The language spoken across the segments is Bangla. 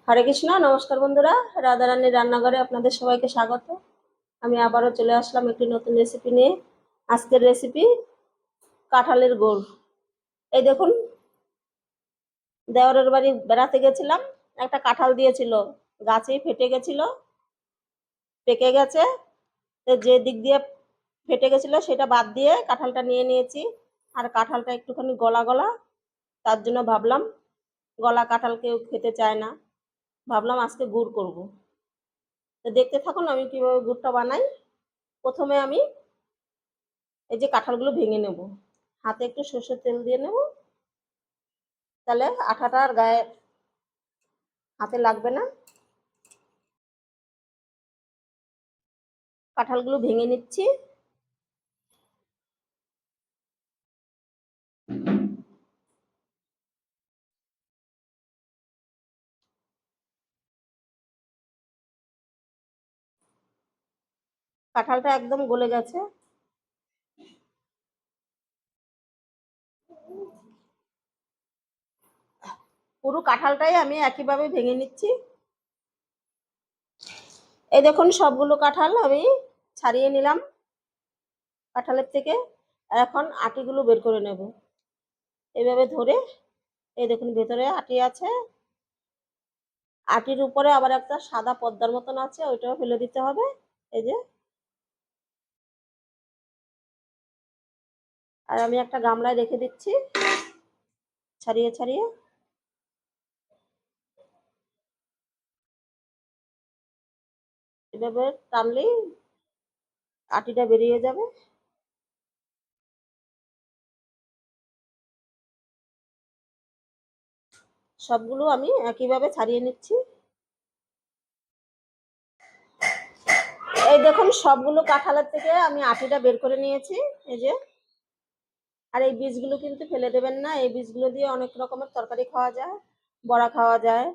হরে কৃষ্ণ, নমস্কার বন্ধুরা। রাধারানীর রান্নাঘরে আপনাদের সবাইকে স্বাগত। আমি আবারও চলে আসলাম একটি নতুন রেসিপি নিয়ে। আজকের রেসিপি কাঁঠালের গোড়। এই দেখুন, দেওরের বাড়ি বেড়াতে গেছিলাম, একটা কাঁঠাল দিয়েছিল, গাছেই ফেটে গেছিল, পেকে গেছে। তো যে দিক দিয়ে ফেটে গেছিল সেটা বাদ দিয়ে কাঁঠালটা নিয়ে নিয়েছি। আর কাঁঠালটা একটুখানি গলা গলা, তার জন্য ভাবলাম, গলা কাঁঠাল কেউ খেতে চায় না, ভাবলাম আজকে গুড় করব। তো দেখতে থাকুন আমি কিভাবে গুড়টা বানাই। প্রথমে আমি এই যে কাঁঠালগুলো ভেঙে নেব, হাতে একটু সর্ষের তেল দিয়ে নেব, তাহলে আঠাটা আর গায়ে হাতে লাগবে না। কাঁঠালগুলো ভেঙে নিচ্ছি। কাঁঠালটা একদম গলে গেছে। পুরো কাঁঠালটাই আমি একইভাবে ভেঙে নিচ্ছি। এই দেখুন, সবগুলো কাঁঠাল আমি ছাড়িয়ে নিলাম কাঁঠালের থেকে। এখন আটিগুলো বের করে নেব এইভাবে ধরে। এই দেখুন, ভেতরে আটি আছে, আটির উপরে আবার একটা সাদা পর্দার মতন আছে, ওইটাও ফেলে দিতে হবে। এই যে, আর আমি একটা গামলায় রেখে দিচ্ছি ছাড়িয়ে ছাড়িয়ে। এভাবে টানলেই আটিটা বেরিয়ে যাবে। সবগুলো আমি একইভাবে ছাড়িয়ে নিচ্ছি। এই দেখুন, সবগুলো কাঁঠালের থেকে আমি আটিটা বের করে নিয়েছি। এই যে, আর এই বীজগুলো কিন্তু ফেলে দেবেন না, এই বীজগুলো দিয়ে অনেক রকমের তরকারি খাওয়া যায়, বড়া খাওয়া যায়,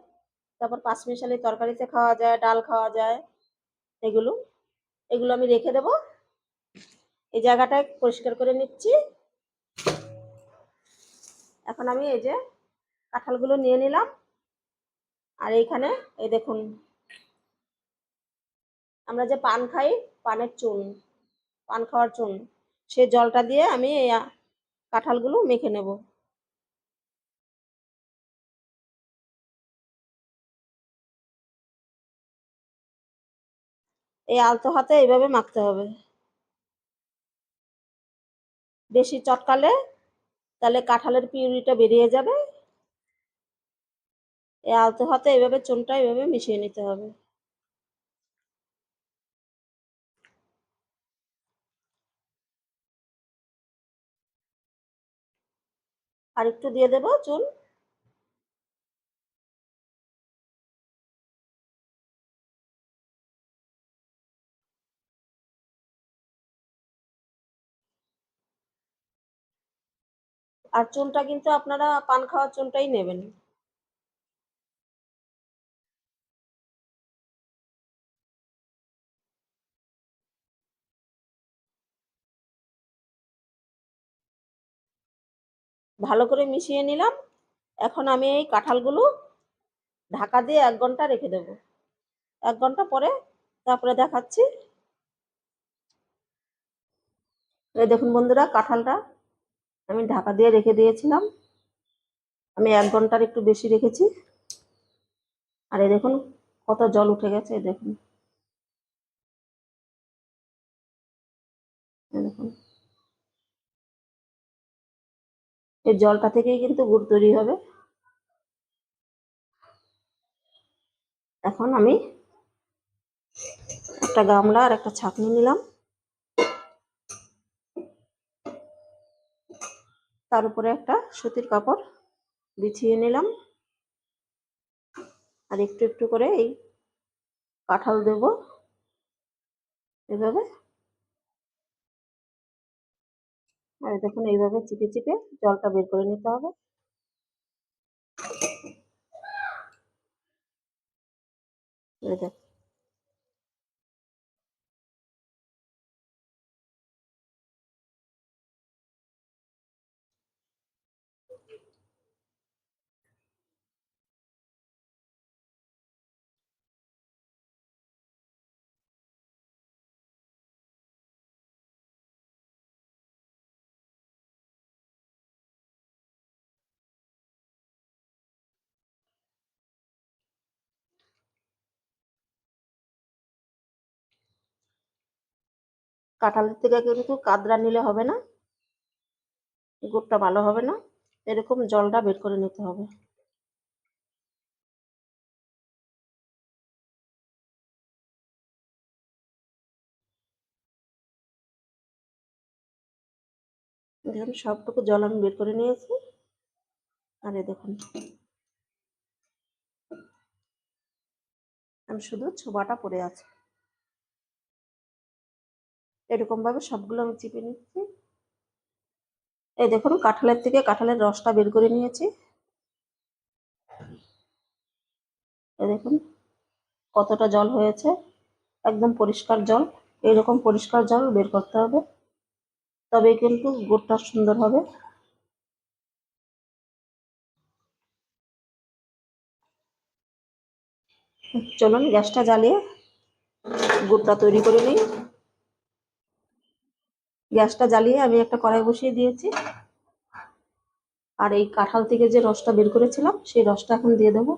তারপর পাঁচমিশালি তরকারিতে খাওয়া যায়, ডাল খাওয়া যায়। এগুলো এগুলো আমি রেখে দেব। এই জায়গাটা পরিষ্কার করে নিচ্ছি। এখন আমি এই যে কাঁঠালগুলো নিয়ে নিলাম, আর এইখানে এই দেখুন, আমরা যে পান খাই, পানের চুন, পান খাওয়ার চুন, সেই জলটা দিয়ে আমি এই কাঁঠালগুলো মেখে নেব। এই আলতো হাতে এইভাবে মাখতে হবে। বেশি চটকালে তাহলে কাঁঠালের পিউরিটা বেরিয়ে যাবে। এই আলতো হাতে এইভাবে চুনটা এইভাবে মিশিয়ে নিতে হবে। আর একটু দিয়ে দেবো চুন। আর চুনটা কিন্তু আপনারা পান খাওয়ার চুনটাই নেবেন। ভালো করে মিশিয়ে নিলাম। এখন আমি এই কাঁঠালগুলো ঢাকা দিয়ে 1 ঘন্টা রেখে দেবো। 1 ঘন্টা পরে তারপরে দেখাচ্ছি। এই দেখুন বন্ধুরা, কাঁঠালটা আমি ঢাকা দিয়ে রেখে দিয়েছিলাম। আমি 1 ঘন্টার একটু বেশি রেখেছি। আর এই দেখুন কত জল উঠে গেছে। এই দেখুন, এই দেখুন, এই জলটা থেকেই কিন্তু গুড় তৈরি হবে। এখন আমি একটা গামলা আর একটা ছাঁকনি নিলাম, তার উপরে একটা সুতির কাপড় বিছিয়ে নিলাম, আর একটু একটু করে এই কাঁঠাল দেব এভাবে। আর দেখুন, এইভাবে চিপে চিপে জলটা বের করে নিতে হবে। এই দেখুন, কাঁঠালের থেকে কিন্তু কাদরা নিলে হবে না, গুড়টা ভালো হবে না। এরকম জলটা বের করে নিতে হবে। দেখুন সবটুকু জল আমি বের করে নিয়েছি। আর এই দেখুন আমি শুধু ছোবাটা পড়ে আছে। এরকম ভাবে সবগুলো আমি চিপে নিচ্ছি। এই দেখুন কাঁঠালের থেকে কাঁঠালের রসটা বের করে নিয়েছি। এই দেখুন কতটা জল হয়েছে, একদম পরিষ্কার জল। এইরকম পরিষ্কার জল বের করতে হবে, তবে কিন্তু গুড়টা সুন্দর হবে। চলুন গ্যাসটা জ্বালিয়ে গুড়টা তৈরি করে নিই। গ্যাসটা জ্বালিয়ে আমি একটা কড়াই বসিয়ে দিয়েছি। আর এই কাঁঠাল থেকে যে রসটা বের করেছিলাম সেই রসটা এখন দিয়ে দেবো।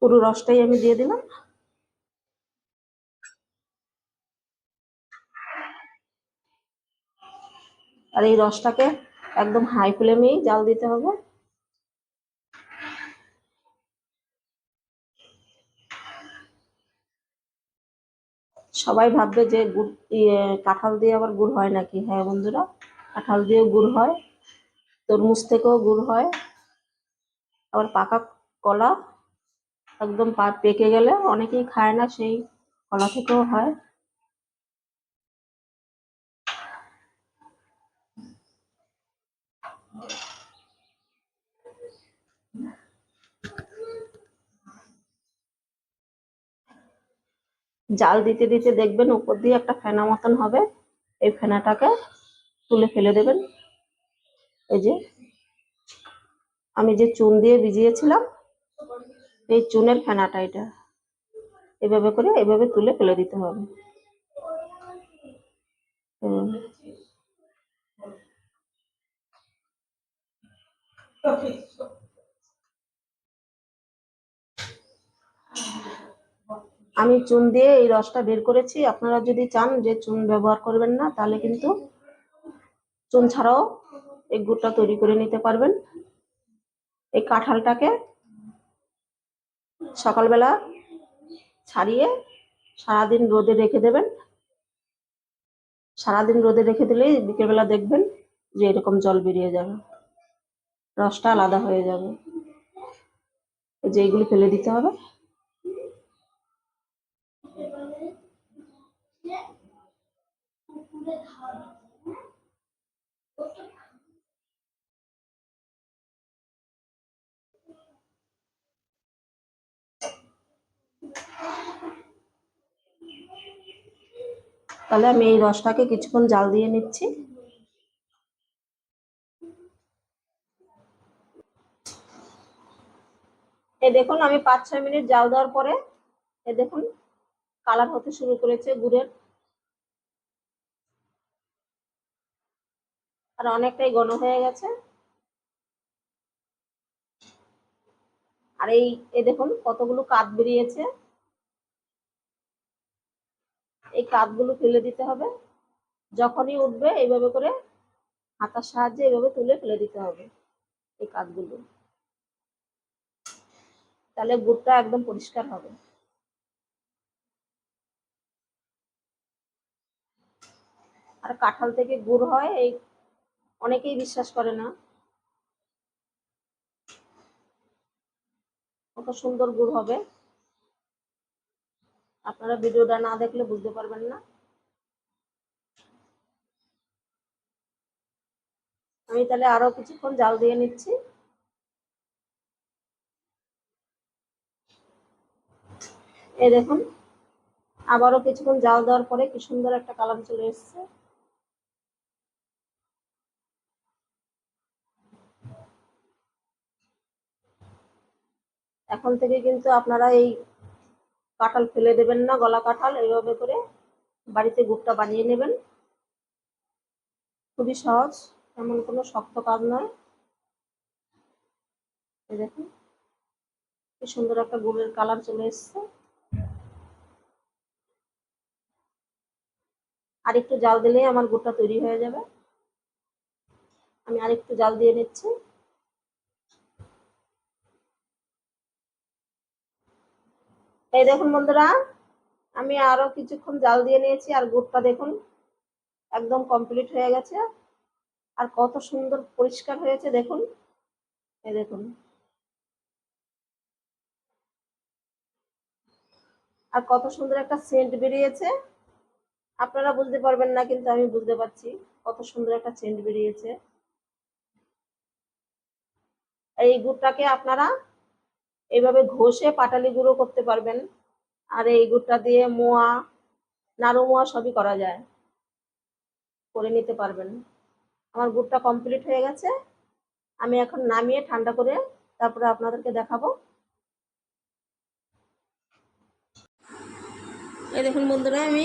পুরো রসটাই আমি দিয়ে দিলাম। আর এই রসটাকে একদম হাই ফ্লেমেই জাল দিতে হবে। সবাই ভাববে যে গুড় কাঁঠাল দিয়ে আবার গুড় হয় নাকি। হ্যাঁ বন্ধুরা, কাঁঠাল দিয়েও গুড় হয়, তরমুজ থেকেও গুড় হয়, আবার পাকা কলা একদম পেকে গেলে অনেকেই খায় না, সেই কলা থেকেও হয়। জাল দিতে দিতে দেখবেন উপর দিয়ে একটা ফেনা মতন হবে, এই ফেনাটাকে তুলে ফেলে দেবেন। এই যে আমি যে চুন দিয়ে ভিজিয়েছিলাম, এই চুনের ফেনাটা এটা এভাবে করে এভাবে তুলে ফেলে দিতে হবে। আমি চুন দিয়ে এই রসটা বের করেছি। আপনারা যদি চান যে চুন ব্যবহার করবেন না, তাহলে কিন্তু চুন ছাড়াও এই গুড়টা তৈরি করে নিতে পারবেন। এই কাঁঠালটাকে সকালবেলা ছাড়িয়ে সারাদিন রোদে রেখে দেবেন। সারাদিন রোদে রেখে দিলেই বিকেলবেলা দেখবেন যে এরকম জল বেরিয়ে যাবে, রসটা আলাদা হয়ে যাবে। এই যে এইগুলি ফেলে দিতে হবে। তাহলে আমি এই রসটাকে কিছুক্ষণ জাল দিয়ে নিচ্ছি। এই দেখুন আমি 5-6 মিনিট জাল দেওয়ার পরে এই দেখুন কালার হতে শুরু করেছে গুড়ের, আর অনেকটাই ঘন হয়ে গেছে। আর এই দেখুন কতগুলো কাঠ বেরিয়েছে। এই কাঠগুলো ফেলে দিতে হবে। যখনই উঠবে এইভাবে করে হাতার সাহায্যে এইভাবে তুলে ফেলে দিতে হবে এই কাঠগুলো, তাহলে গুড়টা একদম পরিষ্কার হবে। আর কাঁঠাল থেকে গুড় হয় এই অনেকেই বিশ্বাস করে না, কত সুন্দর গুড় হবে। আপনারা ভিডিওটা না দেখলে বুঝতে পারবেন না। আমি তাহলে আরো কিছুক্ষণ জাল দিয়ে নিচ্ছি। এই দেখুন আবারও কিছুক্ষণ জাল দেওয়ার পরে কি সুন্দর একটা কালার চলে এসেছে। এখন থেকে কিন্তু আপনারা এই কাঁঠাল ফেলে দেবেন না, গলা কাঁঠাল এইভাবে করে বাড়িতে গুড়টা বানিয়ে নেবেন। খুবই সহজ, এমন কোনো শক্ত কাজ নয়। এই দেখুন কি সুন্দর একটা গুড়ের কালার চলে এসছে। আর একটু জাল দিলেই আমার গুড়টা তৈরি হয়ে যাবে। আমি আরেকটু জাল দিয়ে নিচ্ছি। এই দেখুন বন্ধুরা, আমি আরো কিছুক্ষণ জাল দিয়ে নিয়েছি আর গুড়টা দেখুন একদম কমপ্লিট হয়ে গেছে। আর কত সুন্দর পরিষ্কার হয়েছে দেখুন। এই দেখুন, আর কত সুন্দর একটা সেন্ট বেরিয়েছে। আপনারা বুঝতে পারবেন না, কিন্তু আমি বুঝতে পারছি কত সুন্দর একটা সেন্ট বেরিয়েছে। এই গুড়টাকে আপনারা এইভাবে ঘষে পাটালি গুঁড়ো করতে পারবেন। আর এই গুড়টা দিয়ে মোয়া, নাড়ু মোয়া সবই করা যায়, করে নিতে পারবেন। আমার গুড়টা কমপ্লিট হয়ে গেছে। আমি এখন নামিয়ে ঠান্ডা করে তারপরে আপনাদেরকে দেখাবো। এই দেখুন বন্ধুরা, আমি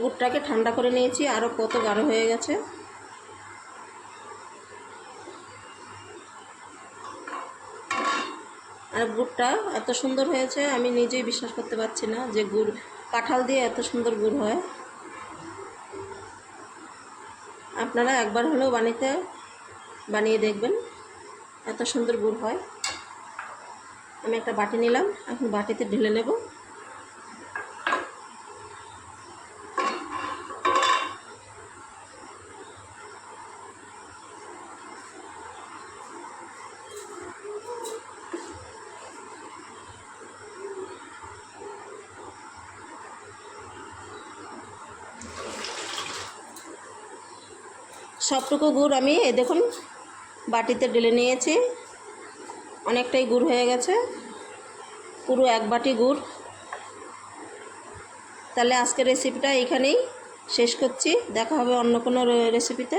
গুড়টাকে ঠান্ডা করে নিয়েছি, আরও কত গাঢ় হয়ে গেছে। আর গুড়টা এত সুন্দর হয়েছে আমি নিজেই বিশ্বাস করতে পারছি না যে গুড়, কাঁঠাল দিয়ে এত সুন্দর গুড় হয়। আপনারা একবার হলেও বানিয়ে দেখবেন, এত সুন্দর গুড় হয়। আমি একটা বাটি নিলাম, এখন বাটিতে ঢেলে নেব। সবটুকু গুড় আমি এই দেখুন বাটিতে ঢেলে নিয়েছি। অনেকটাই গুড় হয়ে গেছে, পুরো এক বাটি গুড়। তাহলে আজকের রেসিপিটা এখানেই শেষ করছি, দেখা হবে অন্য কোনো রেসিপিতে।